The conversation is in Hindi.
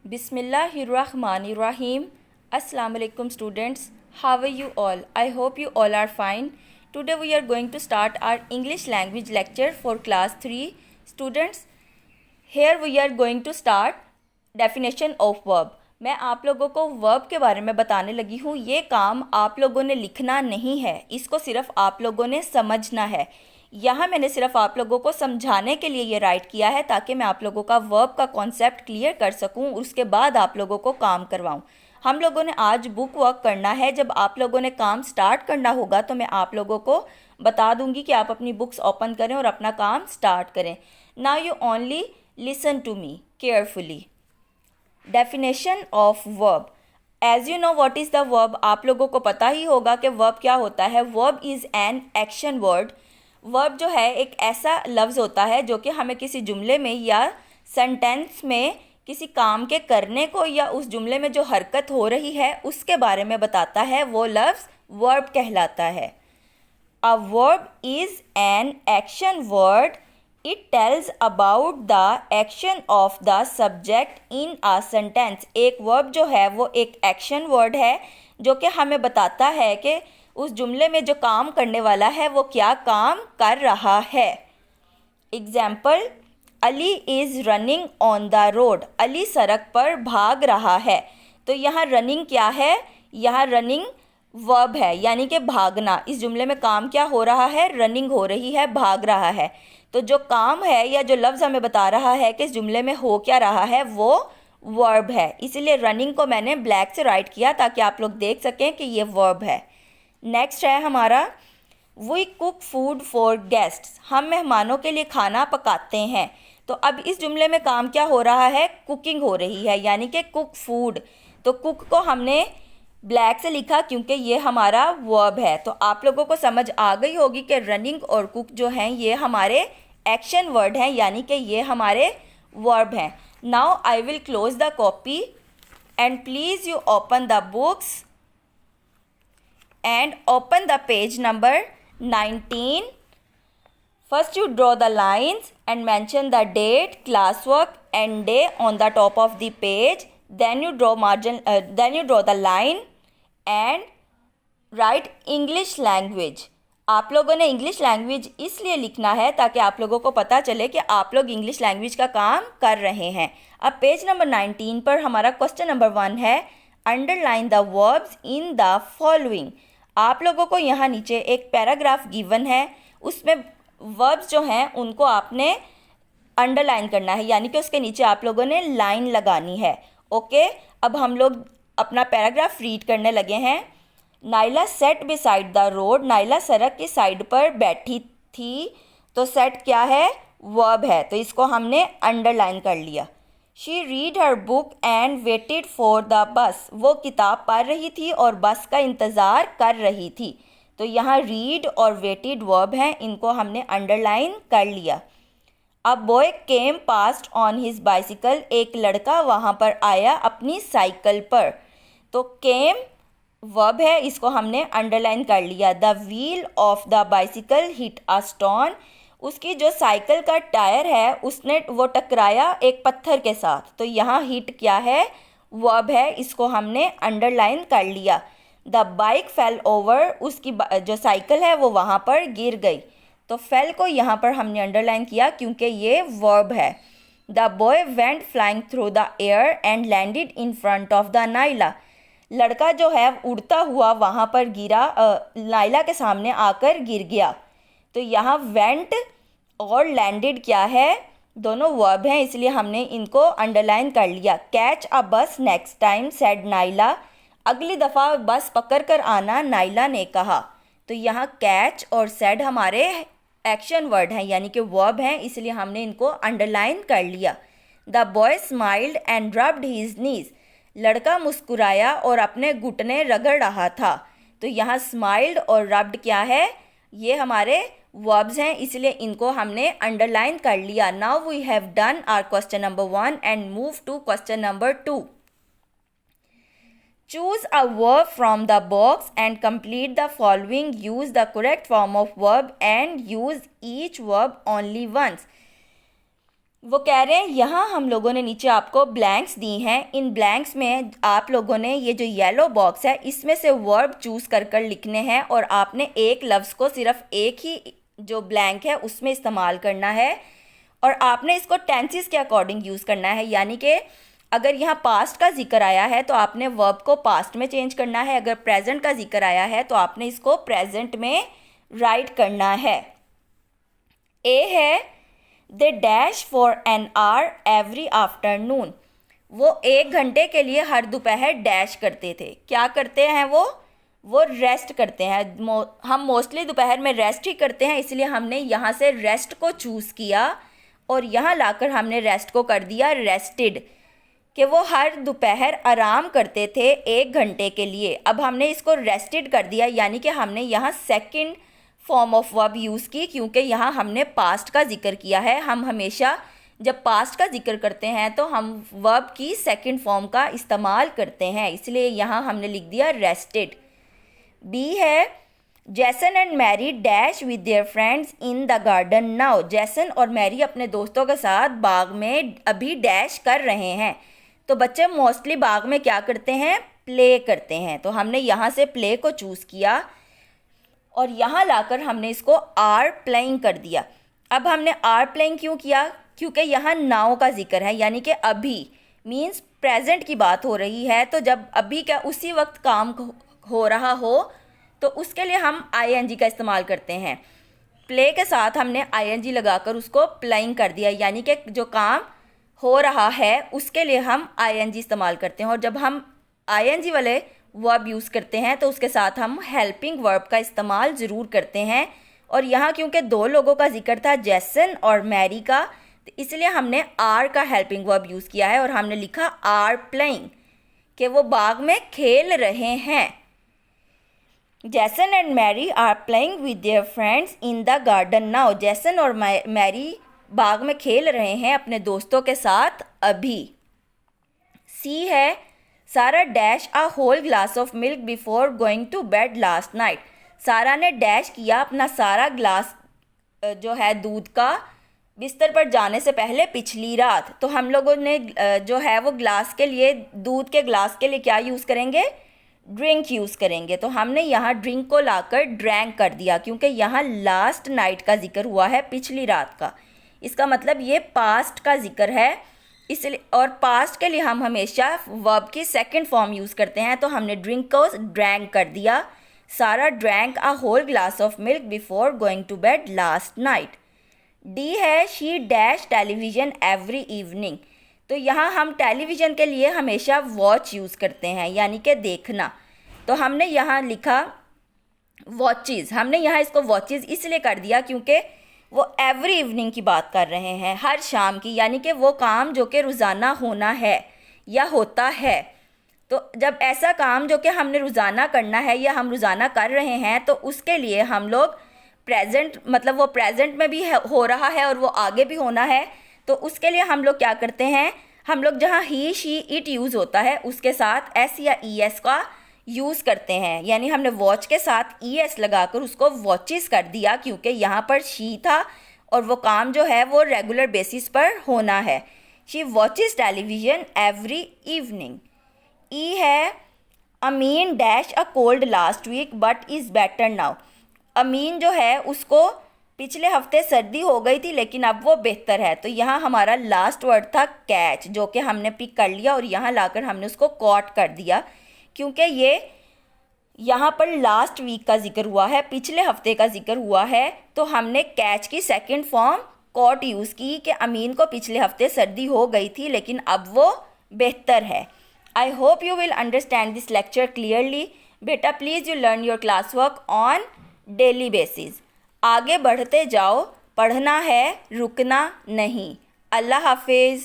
Bismillahirrahmanirrahim. Assalamu alaikum students. How are you all? I hope you all are fine. Today we are going to start our English language lecture for class 3. Students, here we are going to start definition of verb. मैं आप लोगों को वर्ब के बारे में बताने लगी हूँ. ये काम आप लोगों ने लिखना नहीं है, इसको सिर्फ आप लोगों ने समझना है. यहाँ मैंने सिर्फ आप लोगों को समझाने के लिए ये राइट किया है ताकि मैं आप लोगों का वर्ब का कॉन्सेप्ट क्लियर कर सकूँ, उसके बाद आप लोगों को काम करवाऊँ. हम लोगों ने आज बुक वर्क करना है. जब आप लोगों ने काम स्टार्ट करना होगा तो मैं आप लोगों को बता दूंगी कि आप अपनी बुक्स ओपन करें और अपना काम स्टार्ट करें. Now you only listen to me carefully. Definition of verb. As you know what is the verb. आप लोगों को पता ही होगा कि वर्ब क्या होता है. Verb is an action word. Verb जो है एक ऐसा लफ्ज़ होता है जो कि हमें किसी जुमले में या सेंटेंस में किसी काम के करने को या उस जुमले में जो हरकत हो रही है उसके बारे में बताता है. वो लफ्ज़ वर्ब कहलाता है. A verb is an action word. It tells about the action of the subject in a sentence. एक वर्ब जो है वो एक एक्शन वर्ड है जो कि हमें बताता है कि उस जुमले में जो काम करने वाला है वो क्या काम कर रहा है. Example, Ali is running on the road. Ali सड़क पर भाग रहा है. तो यहाँ रनिंग क्या है? यहाँ रनिंग वर्ब है, यानी कि भागना. इस जुमले में काम क्या हो रहा है? रनिंग हो रही है, भाग रहा है. तो जो काम है या जो लफ्ज़ हमें बता रहा है कि इस जुमले में हो क्या रहा है वो वर्ब है. इसीलिए रनिंग को मैंने ब्लैक से राइट किया ताकि आप लोग देख सकें कि ये वर्ब है. नेक्स्ट है हमारा we cook food for guests. हम मेहमानों के लिए खाना पकाते हैं. तो अब इस जुमले में काम क्या हो रहा है? कुकिंग हो रही है, यानी कि कुक फूड. तो कुक को हमने ब्लैक से लिखा क्योंकि ये हमारा वर्ब है. तो आप लोगों को समझ आ गई होगी कि रनिंग और कुक जो हैं ये हमारे एक्शन वर्ड हैं, यानी कि ये हमारे वर्ब हैं. Now I will close the copy and please you open the books and open the page number 19. First you draw the lines and mention the date, classwork and day on the top of the page. Then you draw the line and write English language. आप लोगों ने इंग्लिश लैंग्वेज इसलिए लिखना है ताकि आप लोगों को पता चले कि आप लोग इंग्लिश लैंग्वेज का काम कर रहे हैं. अब पेज नंबर 19 पर हमारा क्वेश्चन नंबर 1 है underline the verbs in the following. आप लोगों को यहाँ नीचे एक पैराग्राफ गिवन है, उसमें वर्ब्स जो हैं उनको आपने अंडरलाइन करना है, यानी कि उसके नीचे आप लोगों ने लाइन लगानी है. ओके, अब हम लोग अपना पैराग्राफ रीड करने लगे हैं. Naila set beside the road. Naila सड़क की साइड पर बैठी थी. तो सेट क्या है? वर्ब है, तो इसको हमने अंडरलाइन कर लिया. She read her book and waited for the bus. वो किताब पढ़ रही थी और बस का इंतज़ार कर रही थी. तो यहाँ रीड और वेटेड वर्ब हैं, इनको हमने अंडरलाइन कर लिया. A boy came past on his bicycle. एक लड़का वहाँ पर आया अपनी साइकिल पर. तो केम वर्ब है, इसको हमने अंडरलाइन कर लिया. The wheel of the bicycle hit a stone. उसकी जो साइकिल का टायर है उसने वो टकराया एक पत्थर के साथ. तो यहाँ हिट क्या है? वर्ब है, इसको हमने अंडरलाइन कर लिया. The bike fail over. उसकी जो साइकिल है वो वहाँ पर गिर गई. तो फेल को यहाँ पर हमने अंडरलाइन किया क्योंकि ये वर्ब है. The boy went flying through the air and landed in front of the Naila. लड़का जो है उड़ता हुआ वहाँ पर गिरा, नाइला के सामने आकर गिर गया. तो यहाँ वेंट और लैंडेड क्या है? दोनों वर्ब हैं, इसलिए हमने इनको अंडरलाइन कर लिया. कैच अ बस नेक्स्ट टाइम सेड नाइला. अगली दफ़ा बस पकड़ कर आना, नाइला ने कहा. तो यहाँ कैच और सेड हमारे एक्शन वर्ड हैं, यानी कि वर्ब हैं, इसलिए हमने इनको अंडरलाइन कर लिया. The boy smiled and rubbed his knees. लड़का मुस्कुराया और अपने घुटने रगड़ रहा था. तो यहाँ स्माइल्ड और रब्ड क्या है? ये हमारे वर्ब्स हैं, इसलिए इनको हमने अंडरलाइन कर लिया. Now we have done our question number 1 and move to question number 2. Choose a verb from the box and complete the following. Use the correct form of verb and use each verb only once. वो कह रहे हैं यहाँ हम लोगों ने नीचे आपको ब्लैंक्स दी हैं, इन ब्लैंक्स में आप लोगों ने ये जो येलो बॉक्स है इसमें से वर्ब चूज़ कर लिखने हैं और आपने एक लफ्ज़ को सिर्फ एक ही जो ब्लैंक है उसमें इस्तेमाल करना है और आपने इसको टेंसेस के अकॉर्डिंग यूज़ करना है। यानी कि अगर यहाँ पास्ट का जिक्र आया है तो आपने वर्ब को पास्ट में चेंज करना है, अगर प्रेजेंट का जिक्र आया है तो आपने इसको प्रेजेंट में राइट करना है। ए है they dash for an hour every afternoon, वो 1 घंटे के लिए हर दोपहर डैश करते थे। क्या करते हैं वो रेस्ट करते हैं। हम मोस्टली दोपहर में रेस्ट ही करते हैं, इसलिए हमने यहाँ से रेस्ट को चूज़ किया और यहाँ लाकर हमने रेस्ट को कर दिया रेस्टेड, कि वो हर दोपहर आराम करते थे 1 घंटे के लिए। अब हमने इसको रेस्टेड कर दिया, यानी कि हमने यहाँ second form of verb use की, क्योंकि यहाँ हमने पास्ट का जिक्र किया है। हम हमेशा जब पास्ट का जिक्र करते हैं तो हम वर्ब की सेकंड फॉर्म का इस्तेमाल करते हैं, इसलिए यहाँ हमने लिख दिया रेस्टेड। बी है Jason and Mary dash with their friends in the garden now, Jason और मैरी अपने दोस्तों के साथ बाग में अभी डैश कर रहे हैं। तो बच्चे मोस्टली बाग में क्या करते हैं, प्ले करते हैं, तो हमने यहाँ से प्ले को चूज़ किया और यहाँ लाकर हमने इसको आर प्लेइंग कर दिया। अब हमने आर प्लेइंग क्यों किया, क्योंकि यहाँ नाउ का जिक्र है, यानी कि अभी मीन्स प्रेजेंट की बात हो रही है। तो जब अभी का उसी वक्त काम हो रहा हो तो उसके लिए हम आईएनजी का इस्तेमाल करते हैं। प्ले के साथ हमने आईएनजी लगाकर उसको प्लेइंग कर दिया, यानी कि जो काम हो रहा है उसके लिए हम आईएनजी इस्तेमाल करते हैं। और जब हम आईएनजी वाले वर्ब यूज़ करते हैं तो उसके साथ हम हेल्पिंग वर्ब का इस्तेमाल ज़रूर करते हैं। और यहाँ क्योंकि 2 लोगों का जिक्र था, जैसन और मैरी का, तो इसलिए हमने आर का हेल्पिंग वर्ब यूज़ किया है और हमने लिखा आर प्लेइंग, कि वो बाग में खेल रहे हैं। Jason and Mary are playing with their friends in the garden now, Jason और मैरी बाग में खेल रहे हैं अपने दोस्तों के साथ अभी। सी है Sarah dash a whole glass of milk before going to bed last night, Sarah ने डैश किया अपना सारा ग्लास जो है दूध का बिस्तर पर जाने से पहले पिछली रात। तो हम लोगों ने जो है वो ग्लास के लिए, दूध के ग्लास के लिए क्या यूज़ करेंगे, ड्रिंक यूज़ करेंगे। तो हमने यहाँ ड्रिंक को लाकर ड्रैंक कर दिया, क्योंकि यहाँ लास्ट नाइट का जिक्र हुआ है, पिछली रात का। इसका मतलब ये पास्ट का जिक्र है, इसलिए। और पास्ट के लिए हम हमेशा वर्ब की सेकंड फॉर्म यूज़ करते हैं, तो हमने ड्रिंक को ड्रैंक कर दिया। सारा drank a whole glass of milk before going to bed last night. D है she dash television every evening, तो यहाँ हम टेलीविज़न के लिए हमेशा वॉच यूज़ करते हैं, यानी कि देखना। तो हमने यहाँ लिखा वॉचेज़, हमने यहाँ इसको वॉचेज़ इसलिए कर दिया क्योंकि वो एवरी इवनिंग की बात कर रहे हैं, हर शाम की, यानी कि वो काम जो कि रोज़ाना होना है या होता है। तो जब ऐसा काम जो कि हमने रोज़ाना करना है या हम रोज़ाना कर रहे हैं तो उसके लिए हम लोग प्रेजेंट, मतलब वो प्रेजेंट में भी हो रहा है और वो आगे भी होना है, तो उसके लिए हम लोग क्या करते हैं, हम लोग जहाँ ही शी इट यूज़ होता है उसके साथ एस या ई एस का यूज़ करते हैं। यानी हमने वॉच के साथ ई एस लगाकर उसको वॉचेस कर दिया, क्योंकि यहाँ पर शी था और वो काम जो है वो रेगुलर बेसिस पर होना है। She watches television every evening. E है अमीन dash a cold last week but is better now, अमीन जो है उसको पिछले हफ्ते सर्दी हो गई थी लेकिन अब वो बेहतर है। तो यहाँ हमारा लास्ट वर्ड था कैच, जो कि हमने पिक कर लिया और यहाँ लाकर हमने उसको कॉट कर दिया, क्योंकि ये यहाँ पर लास्ट वीक का जिक्र हुआ है, पिछले हफ्ते का जिक्र हुआ है। तो हमने कैच की सेकंड फॉर्म कॉट यूज़ की कि अमीन को पिछले हफ्ते सर्दी हो गई थी लेकिन अब वो बेहतर है। I hope you will understand this lecture clearly. बेटा please you learn your class work on daily basis. आगे बढ़ते जाओ, पढ़ना है, रुकना नहीं। अल्लाह हाफिज़।